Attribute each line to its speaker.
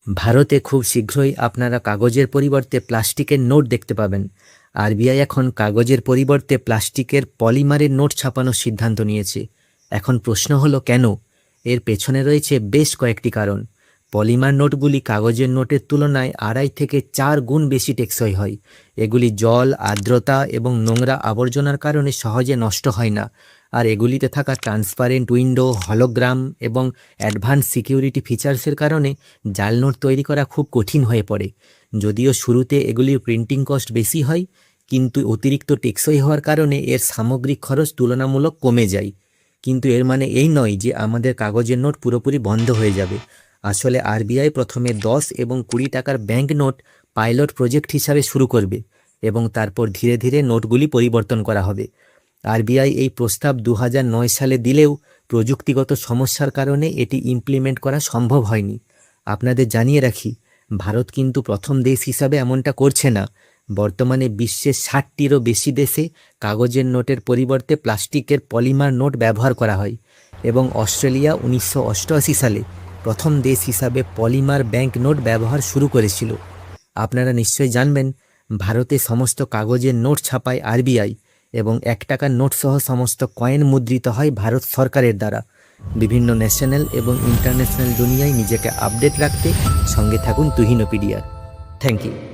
Speaker 1: ভারতে খুব শীঘ্রই আপনারা কাগজের পরিবর্তে প্লাস্টিকের নোট দেখতে পাবেন। আরবিআই এখন কাগজের পরিবর্তে প্লাস্টিকের পলিমারের নোট ছাপানোর সিদ্ধান্ত নিয়েছে। এখন প্রশ্ন হলো কেন? এর পেছনে রয়েছে বেশ কয়েকটি কারণ। পলিমার নোটগুলি কাগজের নোটের তুলনায় 2.5 থেকে 4 গুণ বেশি টেকসই হয়। এগুলি জল, আর্দ্রতা এবং নোংরা আবর্জনার কারণে সহজে নষ্ট হয় না। আর এগুলিতে থাকা ট্রান্সপারেন্ট উইন্ডো, হলোগ্রাম এবং অ্যাডভান্স সিকিউরিটি ফিচার্সের কারণে জাল নোট তৈরি করা খুব কঠিন হয়ে পড়ে। যদিও শুরুতে এগুলির প্রিন্টিং কস্ট বেশি হয়, কিন্তু অতিরিক্ত টেকসই হওয়ার কারণে এর সামগ্রিক খরচ তুলনামূলক কমে যায়। কিন্তু এর মানে এই নয় যে আমাদের কাগজের নোট পুরোপুরি বন্ধ হয়ে যাবে। আসলে আরবিআই প্রথমে 10 এবং 20 টাকার ব্যাংক নোট পাইলট প্রজেক্ট হিসাবে শুরু করবে এবং তারপর ধীরে ধীরে নোটগুলি পরিবর্তন করা হবে। আরবিআই এই প্রস্তাব 2009 সালে দিলেও প্রযুক্তিগত সমস্যার কারণে এটি ইমপ্লিমেন্ট করা সম্ভব হয়নি। আপনাদের জানিয়ে রাখি, ভারত কিন্তু প্রথম দেশ হিসাবে এমনটা করছে না। বর্তমানে বিশ্বের 60টিরও বেশি দেশে কাগজের নোটের পরিবর্তে প্লাস্টিকের পলিমার নোট ব্যবহার করা হয় এবং অস্ট্রেলিয়া 1988 সালে প্রথম দেশ হিসাবে পলিমার ব্যাংক নোট ব্যবহার শুরু করেছিল। আপনারা নিশ্চয়ই জানবেন, ভারতে সমস্ত কাগজের নোট ছাপায় আরবিআই এবং 1 টাকার নোট সহ সমস্ত কয়েন মুদ্রিত হয় ভারত সরকারের দ্বারা। বিভিন্ন ন্যাশনাল এবং ইন্টারন্যাশনাল দুনিয়ায় নিজেকে আপডেট রাখতে সঙ্গে থাকুন তুহিনোপিডিয়ার। Thank you.